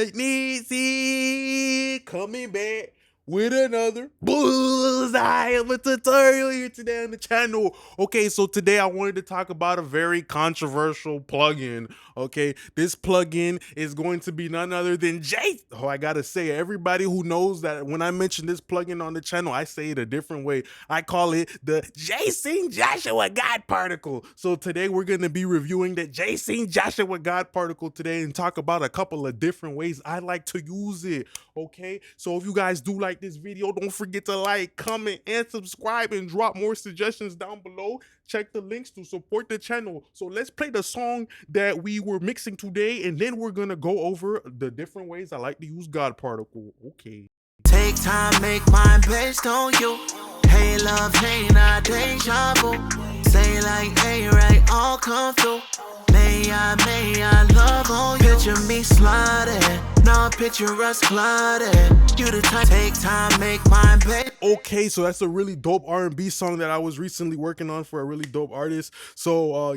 MixLikeNix coming back with another bullseye of a tutorial here today on the channel. Okay, so today I wanted to talk about a very controversial plugin. Okay, this plugin is going to be none other than JAYCEN. Oh, I gotta say, everybody who knows that when I mention this plugin on the channel, I say it a different way. I call it the JAYCEN Joshua God Particle. So today we're gonna be reviewing the JAYCEN Joshua God Particle today and talk about a couple of different ways I like to use it. Okay, so if you guys do like this video, don't forget to like, comment, and subscribe, and drop more suggestions down below. Check the links to support the channel. So let's play the song that we were mixing today, and then we're gonna go over the different ways I like to use God Particle. Okay. Take time, make mine based on you. Hey love, hey not deja vu. Say like, hey right, all come through. May I love on you. Picture me sliding, now picture us gliding. You the type, take time, make mine based. Okay, so that's a really dope R&B song that I was recently working on for a really dope artist. So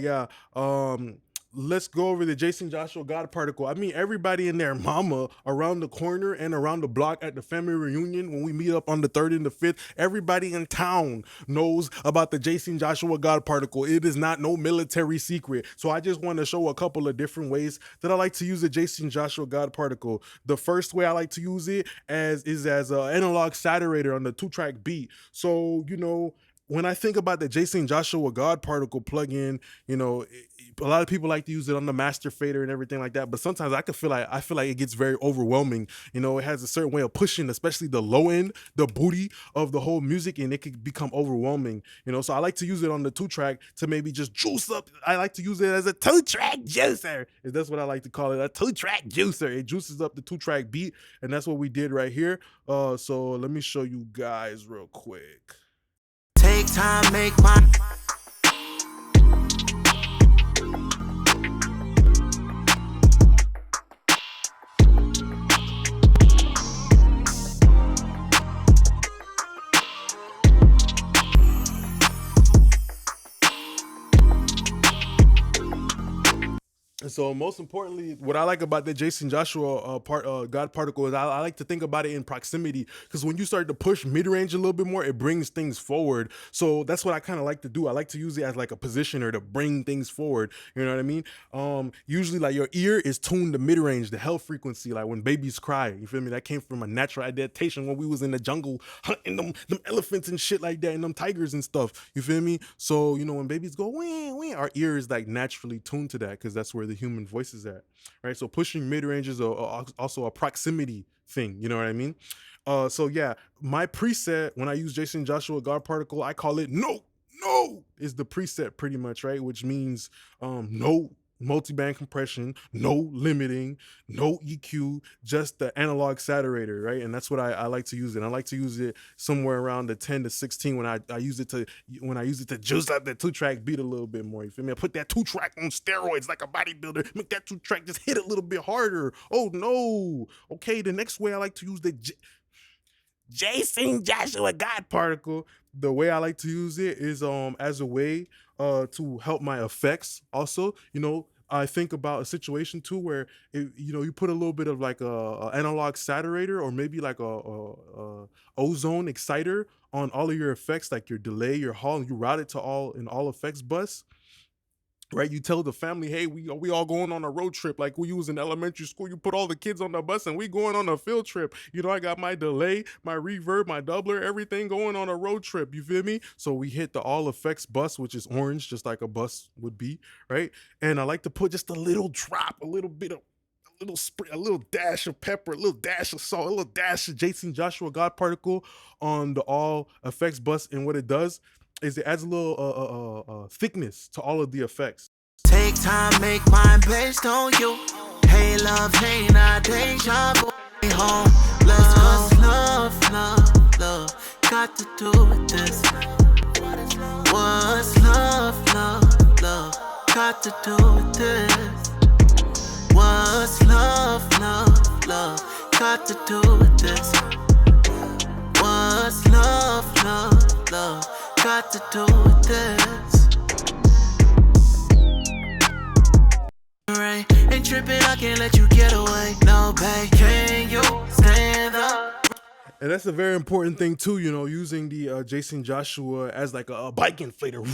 let's go over the JAYCEN Joshua God Particle. I mean, everybody and their mama around the corner and around the block at the family reunion when we meet up on the 3rd and the 5th, everybody in town knows about the JAYCEN Joshua God Particle. It is not no military secret. So I just want to show a couple of different ways that I like to use the JAYCEN Joshua God Particle. The first way I like to use it is as an analog saturator on the 2-track beat. So, you know, when I think about the JAYCEN Joshua God Particle plugin, you know, a lot of people like to use it on the master fader and everything like that. But sometimes I feel like it gets very overwhelming. You know, it has a certain way of pushing, especially the low end, the booty of the whole music, and it could become overwhelming. You know, so I like to use it on the 2-track to maybe just juice up. I like to use it as a 2-track juicer. That's what I like to call it, a 2-track juicer. It juices up the 2-track beat, and that's what we did right here. So let me show you guys real quick. Take time, make mine. And so most importantly, what I like about the JAYCEN Joshua God Particle is I like to think about it in proximity, because when you start to push mid-range a little bit more, it brings things forward. So that's what I kind of like to do. I like to use it as like a positioner to bring things forward. You know what I mean? Usually like your ear is tuned to mid-range, the health frequency, like when babies cry. You feel me? That came from a natural adaptation when we was in the jungle hunting them elephants and shit like that, and them tigers and stuff. You feel me? So, you know, when babies go wah, wah, our ear is like naturally tuned to that, because that's where the human voice is at, right? So pushing mid-range is also a proximity thing, you know what I mean? So yeah, my preset when I use JAYCEN Joshua God Particle, I call it no is the preset pretty much, right? Which means no multi-band compression, no limiting, no EQ, just the analog saturator, right? And that's what I like to use it. I like to use it somewhere around the 10 to 16 when I use it to juice up that 2-track beat a little bit more. You feel me? I put that 2-track on steroids like a bodybuilder, make that 2-track just hit a little bit harder. Oh no. Okay, the next way I like to use the JAYCEN Joshua God Particle, the way I like to use it is as a way to help my effects. Also, you know, I think about a situation too where you know, you put a little bit of like a analog saturator or maybe like a OZONE exciter on all of your effects, like your delay, your hall, and you route it to all effects bus. Right, you tell the family, hey, we all going on a road trip like we was in elementary school. You put all the kids on the bus and we going on a field trip. You know, I got my delay, my reverb, my doubler, everything going on a road trip. You feel me? So we hit the all effects bus, which is orange, just like a bus would be, right? And I like to put just a little drop, a little bit of a little dash of pepper, a little dash of salt, a little dash of JAYCEN Joshua God Particle on the all effects bus. And what it does is it adds a little thickness to all of the effects. Take time, make mine based on you. Hey love, hey not deja vu. Home, let's go. Love, got to do with this. What's love, got to do with this. What's love, got to do with this. What's love, got to do with this. Ain't tripping, I can't let you get away. No, babe, And that's a very important thing too, you know, using the JAYCEN Joshua as like a bike inflator.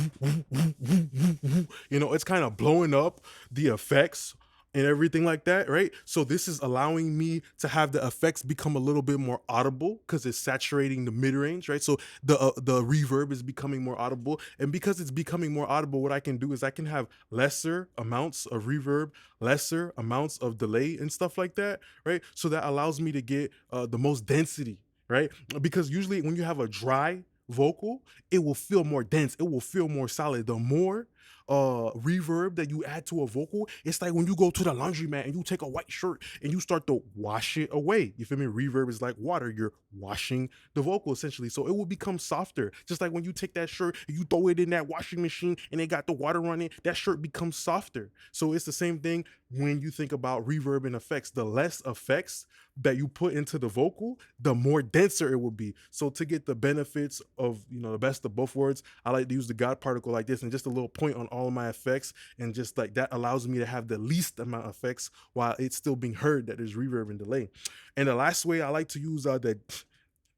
You know, it's kind of blowing up the effects and everything like that, right? So this is allowing me to have the effects become a little bit more audible because it's saturating the mid-range, right? So the reverb is becoming more audible, and because it's becoming more audible, what I can do is I can have lesser amounts of reverb, lesser amounts of delay and stuff like that, right? So that allows me to get the most density, right? Because usually when you have a dry vocal, it will feel more dense, it will feel more solid. The more reverb that you add to a vocal, it's like when you go to the laundromat and you take a white shirt and you start to wash it away. You feel me? Reverb is like water, you're washing the vocal essentially. So it will become softer. Just like when you take that shirt and you throw it in that washing machine and it got the water running, that shirt becomes softer. So it's the same thing when you think about reverb and effects. The less effects that you put into the vocal, the more denser it will be. So to get the benefits of, you know, the best of both worlds, I like to use the God particle like this and just a little point on all of my effects, and just like that allows me to have the least amount of effects while it's still being heard that there's reverb and delay. And the last way I like to use the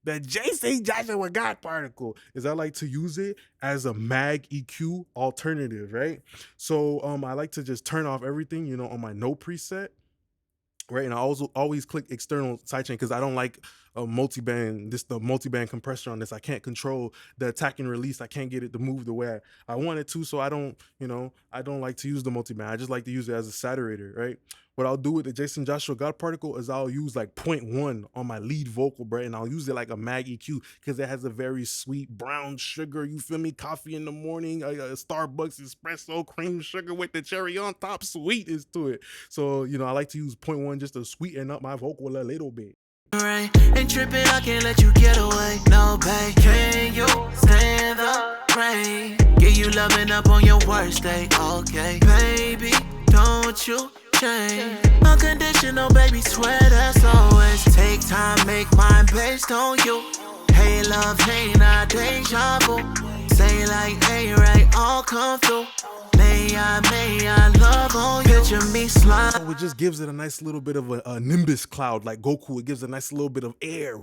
JAYCEN Joshua God particle is I like to use it as a mag EQ alternative, right? So I like to just turn off everything, you know, on my no preset, right? And I also always click external sidechain because I don't like a multi-band, the multi-band compressor on this. I can't control the attack and release. I can't get it to move the way I want it to. So I don't, you know, I don't like to use the multi-band. I just like to use it as a saturator, right? What I'll do with the JAYCEN Joshua God particle is I'll use like 0.1 on my lead vocal, bro, and I'll use it like a mag EQ because it has a very sweet brown sugar, you feel me, coffee in the morning, Starbucks espresso cream sugar with the cherry on top, sweetness to it. So, you know, I like to use 0.1 just to sweeten up my vocal a little bit. Right. Ain't tripping, I can't let you get away. No pay. Can you stand the rain? Get you loving up on your worst day. Okay, baby, don't you change. Unconditional, baby, swear that's always. Take time, make mine based on you. Hey, love, hey, not deja vu. Say like, hey, right, all come through. May I love on you. Picture me slide. So it just gives it a nice little bit of a nimbus cloud, like Goku. It gives a nice little bit of air,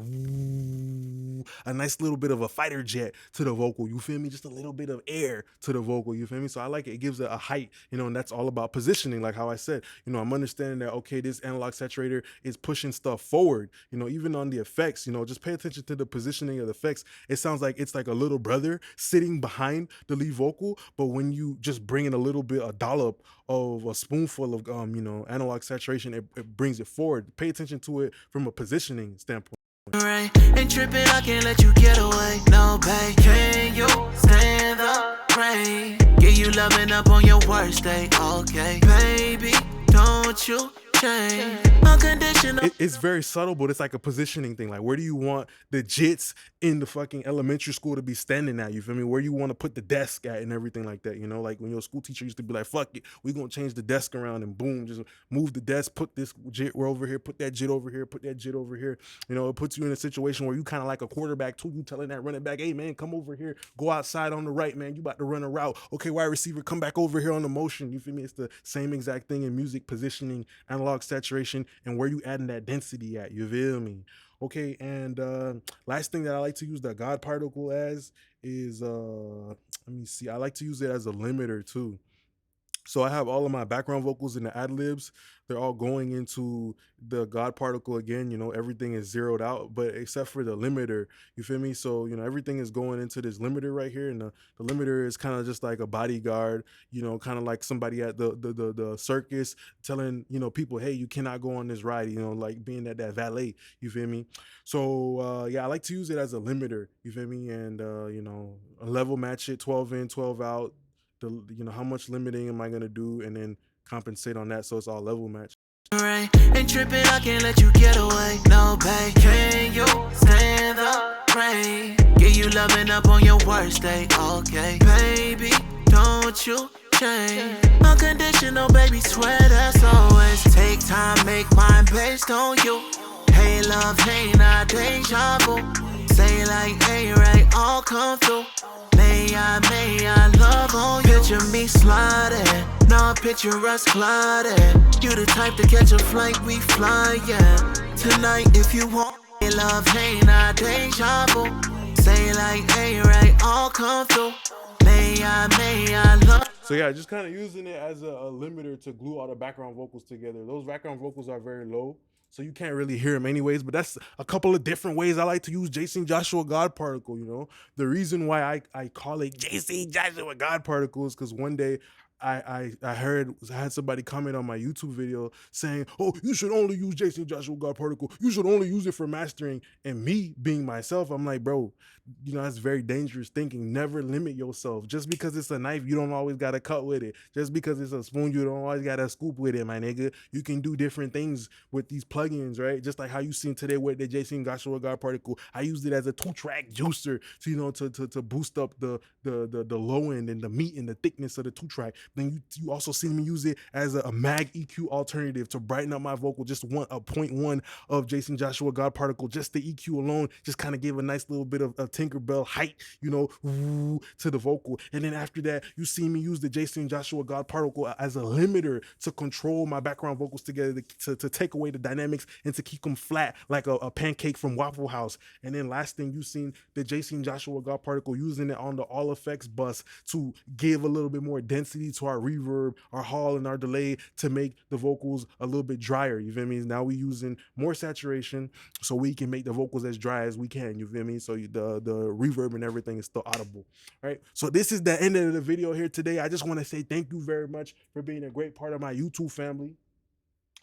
a nice little bit of a fighter jet to the vocal. You feel me? Just a little bit of air to the vocal. You feel me? So I like it. It gives it a height, you know, and that's all about positioning. Like how I said, you know, I'm understanding that, okay, this analog saturator is pushing stuff forward, you know, even on the effects, you know, just pay attention to the positioning of the effects. It sounds like it's like a little brother sitting behind the lead vocal, but when you just bring in a little bit, a dollop of a spoonful of, you know, analog saturation, it brings it forward. Pay attention to it from a positioning standpoint. Right. Ain't tripping, I can't let you get away. No pay. Can you stand the rain? Get you loving up on your worst day. Okay, baby, don't you change. Unconditional. It's very subtle, but it's like a positioning thing. Like, where do you want the jits in the fucking elementary school to be standing at? You feel me? Where you want to put the desk at and everything like that, you know? Like when your school teacher used to be like, fuck it, we gonna change the desk around, and boom, just move the desk, put this jit over here, put that jit over here, put that jit over here. You know, it puts you in a situation where you kind of like a quarterback too. You telling that running back, hey man, come over here, go outside on the right, man, you about to run a route. Okay, wide receiver, come back over here on the motion. You feel me? It's the same exact thing in music, positioning, analog saturation, and where you adding that density at. You feel me? Okay, and last thing that I like to use the God particle as is let me see, I like to use it as a limiter too. So I have all of my background vocals in the ad libs. They're all going into the God particle again. You know, everything is zeroed out, but except for the limiter, you feel me? So, you know, everything is going into this limiter right here. And the limiter is kind of just like a bodyguard, you know, kind of like somebody at the circus telling, you know, people, hey, you cannot go on this ride, you know, like being that valet, you feel me? So, yeah, I like to use it as a limiter, you feel me? And, you know, level match it, 12 in, 12 out. You know, how much limiting am I gonna do, and then compensate on that so it's all level match. Right. Ain't tripping, I can't let you get away. No pay. Can you stand the rain? Get you loving up on your worst day. Okay, baby, don't you change. Unconditional, baby, swear that's always. Take time, make mine based on you. Hey, love, hey, not deja vu. Say like, hey, right, all come through. May I love on you. Picture me sliding, now picture us gliding. You the type to catch a flight, we fly, yeah. Tonight if you want, Love, hate, not deja vu. Say like, hey, right, all come through. May I love. So yeah, just kind of using it as a limiter to glue all the background vocals together. Those background vocals are very low, so you can't really hear them anyways. But that's a couple of different ways I like to use JAYCEN Joshua God Particle. You know, the reason why I call it JAYCEN Joshua God Particle is because one day I had somebody comment on my YouTube video saying, "Oh, you should only use JAYCEN Joshua God Particle. You should only use it for mastering." And me being myself, I'm like, bro, you know, that's very dangerous thinking. Never limit yourself. Just because it's a knife, you don't always gotta cut with it. Just because it's a spoon, you don't always gotta scoop with it, my nigga. You can do different things with these plugins, right? Just like how you seen today with the JAYCEN Joshua God Particle. I used it as a 2-track juicer to, you know, to boost up the low end and the meat and the thickness of the 2-track. Then you also see me use it as a mag EQ alternative to brighten up my vocal. Just a 0.1 of JAYCEN Joshua God Particle, just the EQ alone, just kind of gave a nice little bit of Tinkerbell height, you know, to the vocal. And then after that, you see me use the JAYCEN Joshua God Particle as a limiter to control my background vocals together, to take away the dynamics and to keep them flat like a pancake from Waffle House. And then last thing, you seen the JAYCEN Joshua God Particle using it on the all effects bus to give a little bit more density to our reverb, our hall, and our delay to make the vocals a little bit drier. You feel me? Now we using more saturation so we can make the vocals as dry as we can. You feel me? So the reverb and everything is still audible. Right? So this is the end of the video here today. I just want to say thank you very much for being a great part of my YouTube family.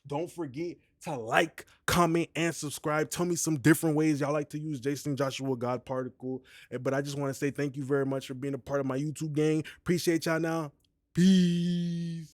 Don't forget to like, comment, and subscribe. Tell me some different ways y'all like to use JAYCEN Joshua God Particle. But I just want to say thank you very much for being a part of my YouTube gang. Appreciate y'all now. Peace.